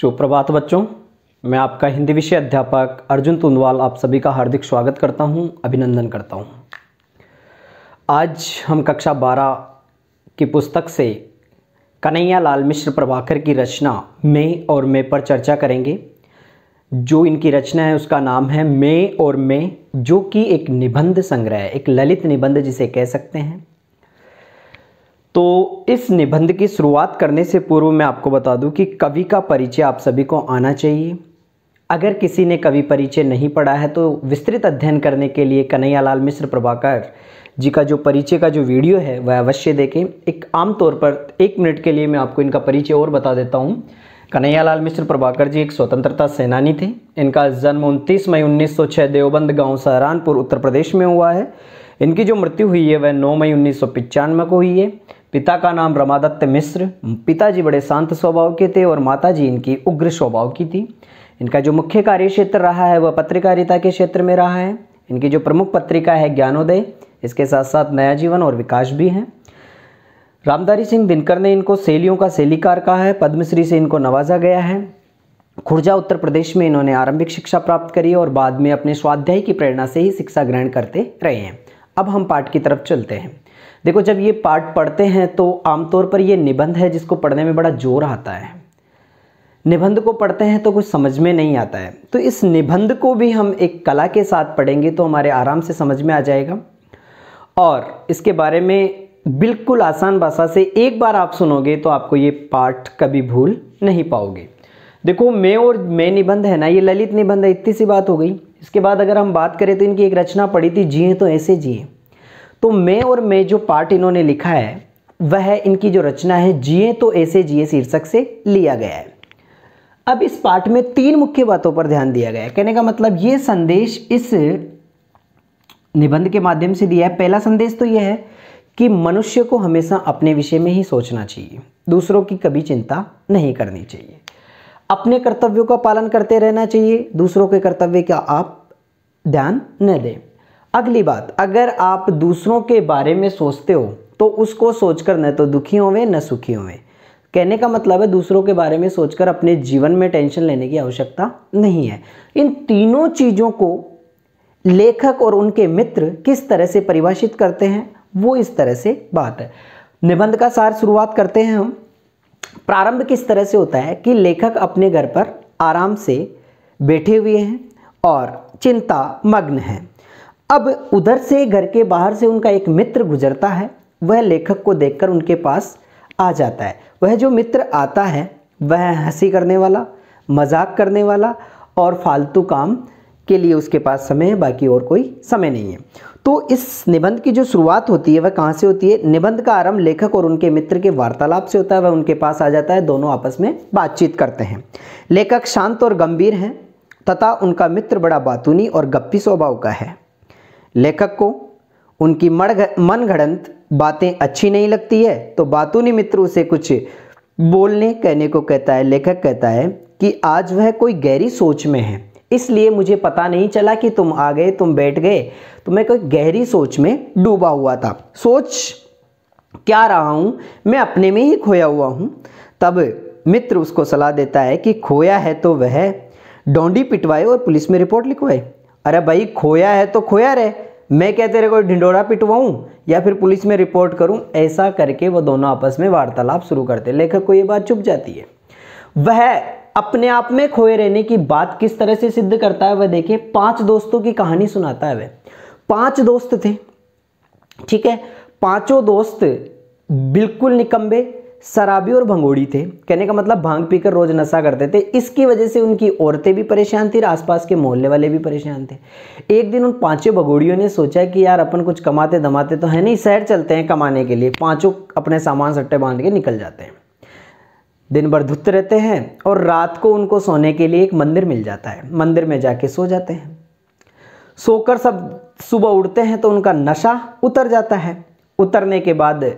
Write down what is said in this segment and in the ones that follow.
सुप्रभात बच्चों, मैं आपका हिंदी विषय अध्यापक अर्जुन तुंदवाल आप सभी का हार्दिक स्वागत करता हूं, अभिनंदन करता हूं। आज हम कक्षा 12 की पुस्तक से कन्हैयालाल मिश्र प्रभाकर की रचना मैं और मैं पर चर्चा करेंगे। जो इनकी रचना है उसका नाम है मैं और मैं, जो कि एक निबंध संग्रह है, एक ललित निबंध जिसे कह सकते हैं। तो इस निबंध की शुरुआत करने से पूर्व मैं आपको बता दूं कि कवि का परिचय आप सभी को आना चाहिए। अगर किसी ने कवि परिचय नहीं पढ़ा है तो विस्तृत अध्ययन करने के लिए कन्हैयालाल मिश्र प्रभाकर जी का जो परिचय का जो वीडियो है वह अवश्य देखें। एक आमतौर पर 1 मिनट के लिए मैं आपको इनका परिचय और बता देता हूँ। कन्हैयालाल मिश्र प्रभाकर जी एक स्वतंत्रता सेनानी थे। इनका जन्म 29 मई 1906 देवबंद गांव सहारनपुर उत्तर प्रदेश में हुआ है। इनकी जो मृत्यु हुई है वह 9 मई 1995 को हुई है। पिता का नाम रमादत्त मिश्र, पिताजी बड़े शांत स्वभाव के थे और माताजी इनकी उग्र स्वभाव की थी। इनका जो मुख्य कार्य क्षेत्र रहा है वह पत्रकारिता के क्षेत्र में रहा है। इनकी जो प्रमुख पत्रिका है ज्ञानोदय, इसके साथ साथ नया जीवन और विकास भी हैं। रामधारी सिंह दिनकर ने इनको शैलियों का शैलीकार कहा है। पद्मश्री से इनको नवाजा गया है। खुर्जा उत्तर प्रदेश में इन्होंने आरंभिक शिक्षा प्राप्त करी और बाद में अपने स्वाध्याय की प्रेरणा से ही शिक्षा ग्रहण करते रहे हैं। अब हम पाठ की तरफ चलते हैं। देखो, जब ये पाठ पढ़ते हैं तो आमतौर पर ये निबंध है जिसको पढ़ने में बड़ा जोर आता है। निबंध को पढ़ते हैं तो कुछ समझ में नहीं आता है, तो इस निबंध को भी हम एक कला के साथ पढ़ेंगे तो हमारे आराम से समझ में आ जाएगा। और इसके बारे में बिल्कुल आसान भाषा से एक बार आप सुनोगे तो आपको ये पाठ कभी भूल नहीं पाओगे। देखो, मैं और मैं निबंध है ना, ये ललित निबंध है, इतनी सी बात हो गई। इसके बाद अगर हम बात करें तो इनकी एक रचना पढ़ी थी, जिए तो ऐसे जिए। तो मैं और मैं जो पाठ इन्होंने लिखा है वह इनकी जो रचना है जिए तो ऐसे जिए शीर्षक से लिया गया है। अब इस पाठ में 3 मुख्य बातों पर ध्यान दिया गया है। कहने का मतलब ये संदेश इस निबंध के माध्यम से दिया है। पहला संदेश तो यह है कि मनुष्य को हमेशा अपने विषय में ही सोचना चाहिए, दूसरों की कभी चिंता नहीं करनी चाहिए, अपने कर्तव्यों का पालन करते रहना चाहिए, दूसरों के कर्तव्य का आप ध्यान न दें। अगली बात, अगर आप दूसरों के बारे में सोचते हो तो उसको सोचकर न तो दुखी होवे न सुखी होवे। कहने का मतलब है दूसरों के बारे में सोचकर अपने जीवन में टेंशन लेने की आवश्यकता नहीं है। इन तीनों चीज़ों को लेखक और उनके मित्र किस तरह से परिभाषित करते हैं वो इस तरह से बात है। निबंध का सार शुरुआत करते हैं हम। प्रारंभ किस तरह से होता है कि लेखक अपने घर पर आराम से बैठे हुए हैं और चिंता मग्न हैं। अब उधर से घर के बाहर से उनका एक मित्र गुजरता है। वह लेखक को देखकर उनके पास आ जाता है। वह जो मित्र आता है वह हंसी करने वाला, मजाक करने वाला और फालतू काम के लिए उसके पास समय है, बाकी और कोई समय नहीं है। तो इस निबंध की जो शुरुआत होती है वह कहाँ से होती है? निबंध का आरंभ लेखक और उनके मित्र के वार्तालाप से होता है। वह उनके पास आ जाता है, दोनों आपस में बातचीत करते हैं। लेखक शांत और गंभीर हैं तथा उनका मित्र बड़ा बातूनी और गप्पी स्वभाव का है। लेखक को उनकी मनगढ़ंत बातें अच्छी नहीं लगती है तो बातूनी मित्र उसे कुछ बोलने कहने को कहता है। लेखक कहता है कि आज वह कोई गहरी सोच में है, इसलिए मुझे पता नहीं चला कि तुम आ गए, तुम बैठ गए, तो मैं कोई गहरी सोच में डूबा हुआ था। सोच क्या रहा हूँ, मैं अपने में ही खोया हुआ हूँ। तब मित्र उसको सलाह देता है कि खोया है तो वह डोंडी पिटवाए और पुलिस में रिपोर्ट लिखवाए। अरे भाई, खोया है तो खोया रहे, मैं क्या तेरे को ढिंडोरा पिटवाऊं या फिर पुलिस में रिपोर्ट करूं? ऐसा करके वो दोनों आपस में वार्तालाप शुरू करते। लेखक को ये बात चुभ जाती है। वह अपने आप में खोए रहने की बात किस तरह से सिद्ध करता है वह देखिए। 5 दोस्तों की कहानी सुनाता है। वह 5 दोस्त थे, ठीक है। 5 दोस्त बिल्कुल निकम्बे, शराबी और भंगोड़ी थे। कहने का मतलब भांग पीकर रोज नशा करते थे। इसकी वजह से उनकी औरतें भी परेशान थी, आसपास के मोहल्ले वाले भी परेशान थे। एक दिन उन 5 भगोड़ियों ने सोचा कि यार अपन कुछ कमाते धमाते तो है नहीं, शहर चलते हैं कमाने के लिए। 5 अपने सामान सट्टे बांध के निकल जाते हैं। दिन भर धुत रहते हैं और रात को उनको सोने के लिए एक मंदिर मिल जाता है। मंदिर में जाके सो जाते हैं। सोकर सब सुबह उठते हैं तो उनका नशा उतर जाता है। उतरने के बाद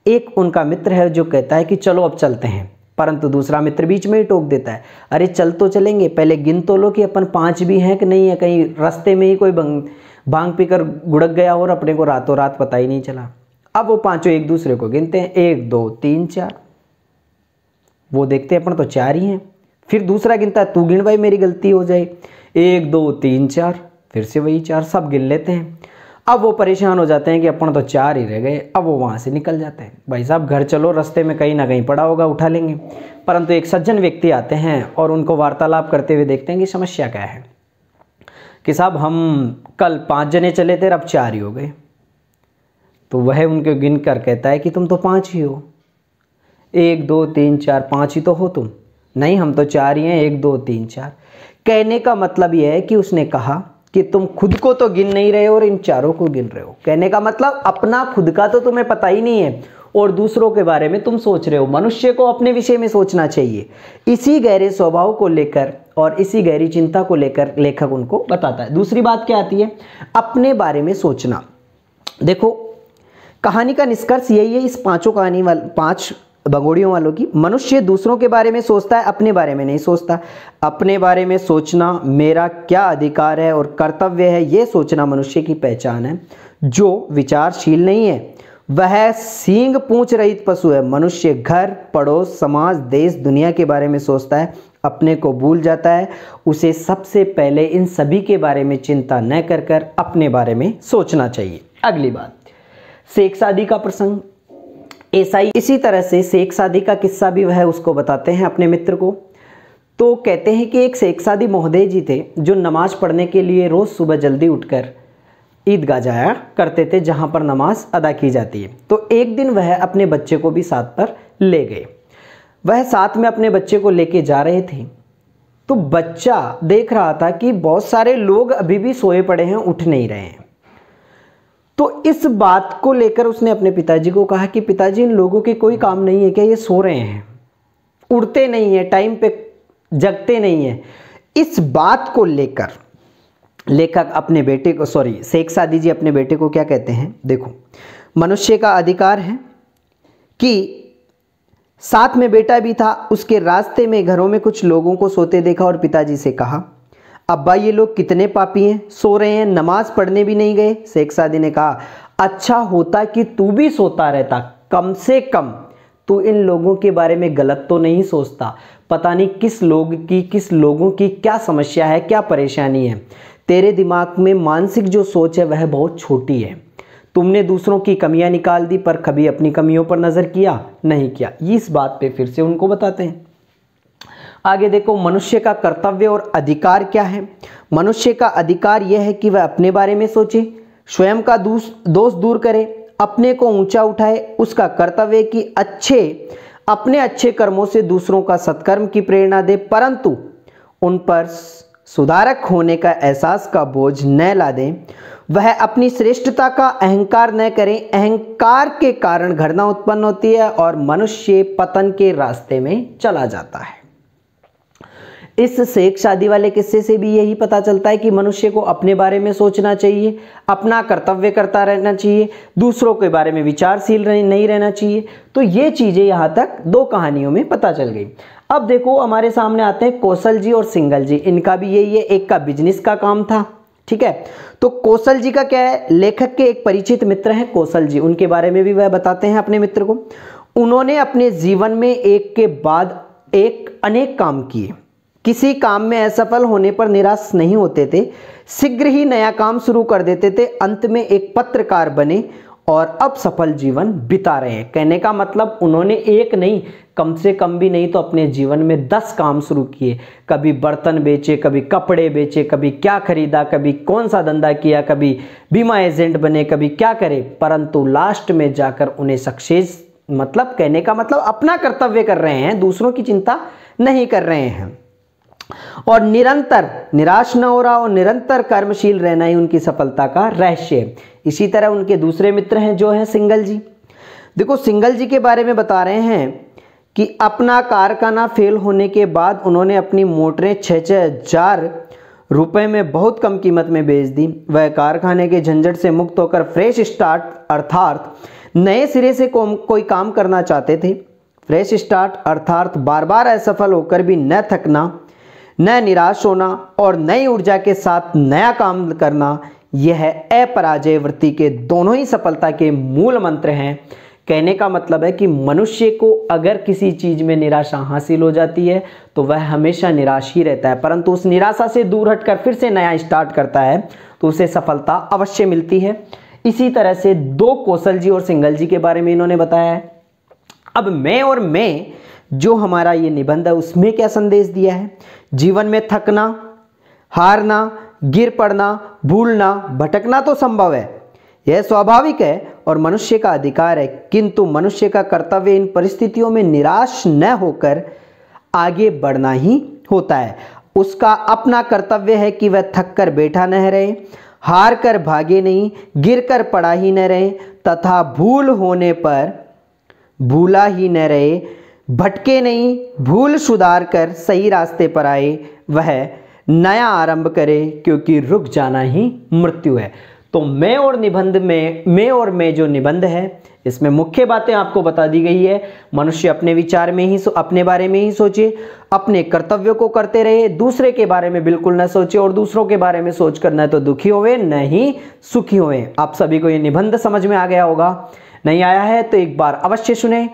एक उनका मित्र है जो कहता है कि चलो अब चलते हैं, परंतु दूसरा मित्र बीच में ही टोक देता है। अरे चल तो चलेंगे, पहले गिन तो लो कि अपन 5 भी हैं कि नहीं है, कहीं रास्ते में ही कोई भांग पीकर गुड़क गया और अपने को रातों रात पता ही नहीं चला। अब वो 5 एक दूसरे को गिनते हैं, 1 2 3 4। वो देखते हैं अपन तो 4 ही हैं। फिर दूसरा गिनता है, तू गिन भाई मेरी गलती हो जाए, 1 2 3 4, फिर से वही 4 सब गिन लेते हैं। अब वो परेशान हो जाते हैं कि अपन तो 4 ही रह गए। अब वो वहाँ से निकल जाते हैं, भाई साहब घर चलो, रास्ते में कहीं ना कहीं पड़ा होगा उठा लेंगे। परंतु एक सज्जन व्यक्ति आते हैं और उनको वार्तालाप करते हुए देखते हैं कि समस्या क्या है, कि साहब हम कल 5 जने चले थे, अब 4 ही हो गए। तो वह उनको गिन कर कहता है कि तुम तो 5 ही हो, 1 2 3 4, 5 ही तो हो तुम। नहीं, हम तो 4 ही हैं, 1 2 3 4। कहने का मतलब यह है कि उसने कहा कि तुम खुद को तो गिन नहीं रहे हो और इन चारों को गिन रहे हो। कहने का मतलब अपना खुद का तो तुम्हें पता ही नहीं है और दूसरों के बारे में तुम सोच रहे हो। मनुष्य को अपने विषय में सोचना चाहिए। इसी गहरे स्वभाव को लेकर और इसी गहरी चिंता को लेकर लेखक उनको बताता है। दूसरी बात क्या आती है, अपने बारे में सोचना। देखो कहानी का निष्कर्ष यही है, इस 5 भगोड़ियों वालों की, मनुष्य दूसरों के बारे में सोचता है, अपने बारे में नहीं सोचता। अपने बारे में सोचना मेरा क्या अधिकार है और कर्तव्य है, यह सोचना मनुष्य की पहचान है। जो विचारशील नहीं है वह सींग पूंछ रहित पशु है। मनुष्य घर, पड़ोस, समाज, देश, दुनिया के बारे में सोचता है, अपने को भूल जाता है। उसे सबसे पहले इन सभी के बारे में चिंता न कर अपने बारे में सोचना चाहिए। अगली बात, शेख सादी का प्रसंग। ऐसा ही इसी तरह से शेख सादी का किस्सा भी वह उसको बताते हैं अपने मित्र को। तो कहते हैं कि एक शेख सादी महोदय जी थे जो नमाज पढ़ने के लिए रोज़ सुबह जल्दी उठकर ईदगाह जाया करते थे, जहाँ पर नमाज अदा की जाती है। तो एक दिन वह अपने बच्चे को भी साथ पर ले गए। वह साथ में अपने बच्चे को लेके जा रहे थे, तो बच्चा देख रहा था कि बहुत सारे लोग अभी भी सोए पड़े हैं, उठ नहीं रहे हैं। तो इस बात को लेकर उसने अपने पिताजी को कहा कि पिताजी, इन लोगों के कोई काम नहीं है क्या, ये सो रहे हैं, उठते नहीं है, टाइम पे जगते नहीं है। इस बात को लेकर लेखक अपने बेटे को, शेख सादी जी अपने बेटे को क्या कहते हैं, देखो मनुष्य का अधिकार है कि साथ में बेटा भी था, उसके रास्ते में घरों में कुछ लोगों को सोते देखा और पिताजी से कहा, अब्बा ये लोग कितने पापी हैं, सो रहे हैं, नमाज पढ़ने भी नहीं गए। शेख सादी ने कहा, अच्छा होता कि तू भी सोता रहता, कम से कम तू इन लोगों के बारे में गलत तो नहीं सोचता। पता नहीं किस लोगों की क्या समस्या है, क्या परेशानी है। तेरे दिमाग में मानसिक जो सोच है वह बहुत छोटी है। तुमने दूसरों की कमियां निकाल दी पर कभी अपनी कमियों पर नजर किया नहीं किया। इस बात पे फिर से उनको बताते हैं। आगे देखो, मनुष्य का कर्तव्य और अधिकार क्या है। मनुष्य का अधिकार यह है कि वह अपने बारे में सोचे, स्वयं का दोष दूर करे, अपने को ऊंचा उठाए। उसका कर्तव्य कि अपने अच्छे कर्मों से दूसरों का सत्कर्म की प्रेरणा दे, परंतु उन पर सुधारक होने का एहसास का बोझ न ला दें। वह अपनी श्रेष्ठता का अहंकार न करें। अहंकार के कारण घृणा उत्पन्न होती है और मनुष्य पतन के रास्ते में चला जाता है। इस शेख सादी वाले किस्से से भी यही पता चलता है कि मनुष्य को अपने बारे में सोचना चाहिए, अपना कर्तव्य करता रहना चाहिए, दूसरों के बारे में विचारशील नहीं रहना चाहिए। तो ये चीजें यहाँ तक 2 कहानियों में पता चल गई। अब देखो हमारे सामने आते हैं कौशल जी और सिंगल जी। इनका भी यही है, एक का बिजनेस का काम था, ठीक है। तो कौशल जी का क्या है, लेखक के एक परिचित मित्र हैं कौशल जी, उनके बारे में भी वह बताते हैं अपने मित्र को। उन्होंने अपने जीवन में एक के बाद एक अनेक काम किए, किसी काम में असफल होने पर निराश नहीं होते थे, शीघ्र ही नया काम शुरू कर देते थे। अंत में एक पत्रकार बने और अब सफल जीवन बिता रहे हैं। कहने का मतलब उन्होंने एक नहीं, कम से कम भी नहीं तो अपने जीवन में 10 काम शुरू किए। कभी बर्तन बेचे, कभी कपड़े बेचे, कभी क्या खरीदा, कभी कौन सा धंधा किया, कभी बीमा एजेंट बने, कभी क्या करे, परंतु लास्ट में जाकर उन्हें सक्सेस, मतलब कहने का मतलब अपना कर्तव्य कर रहे हैं, दूसरों की चिंता नहीं कर रहे हैं और निरंतर निराश न हो रहा और निरंतर कर्मशील रहना ही उनकी सफलता का रहस्य है। इसी तरह उनके दूसरे मित्र हैं जो हैं सिंगल जी। देखो सिंगल जी के बारे में बता रहे हैं कि अपना कारखाना फेल होने के बाद उन्होंने अपनी मोटरें 6-6 हज़ार रुपए में बहुत कम कीमत में बेच दी। वह कारखाने के झंझट से मुक्त होकर फ्रेश स्टार्ट अर्थात नए सिरे से कोई काम करना चाहते थे। फ्रेश स्टार्ट अर्थात बार बार असफल होकर भी न थकना, न निराश होना और नई ऊर्जा के साथ नया काम करना, यह अपराजय वृत्ति के दोनों ही सफलता के मूल मंत्र हैं। कहने का मतलब है कि मनुष्य को अगर किसी चीज में निराशा हासिल हो जाती है तो वह हमेशा निराश ही रहता है, परंतु उस निराशा से दूर हटकर फिर से नया स्टार्ट करता है तो उसे सफलता अवश्य मिलती है। इसी तरह से दो कौशल जी और सिंघल जी के बारे में इन्होंने बताया है। अब मैं और मैं जो हमारा ये निबंध है उसमें क्या संदेश दिया है? जीवन में थकना, हारना, गिर पड़ना, भूलना, भटकना तो संभव है, यह स्वाभाविक है और मनुष्य का अधिकार है, किंतु मनुष्य का कर्तव्य इन परिस्थितियों में निराश न होकर आगे बढ़ना ही होता है। उसका अपना कर्तव्य है कि वह थक कर बैठा न रहे, हार कर भागे नहीं, गिर कर पड़ा ही न रहे तथा भूल होने पर भूला ही न रहे, भटके नहीं, भूल सुधार कर सही रास्ते पर आए, वह नया आरंभ करे, क्योंकि रुक जाना ही मृत्यु है। तो मैं और निबंध में मैं जो निबंध है इसमें मुख्य बातें आपको बता दी गई है। मनुष्य अपने विचार में ही अपने बारे में ही सोचे, अपने कर्तव्यों को करते रहे, दूसरे के बारे में बिल्कुल न सोचे और दूसरों के बारे में सोचकर न तो दुखी होवे न ही सुखी होवे। आप सभी को ये निबंध समझ में आ गया होगा, नहीं आया है तो एक बार अवश्य सुने।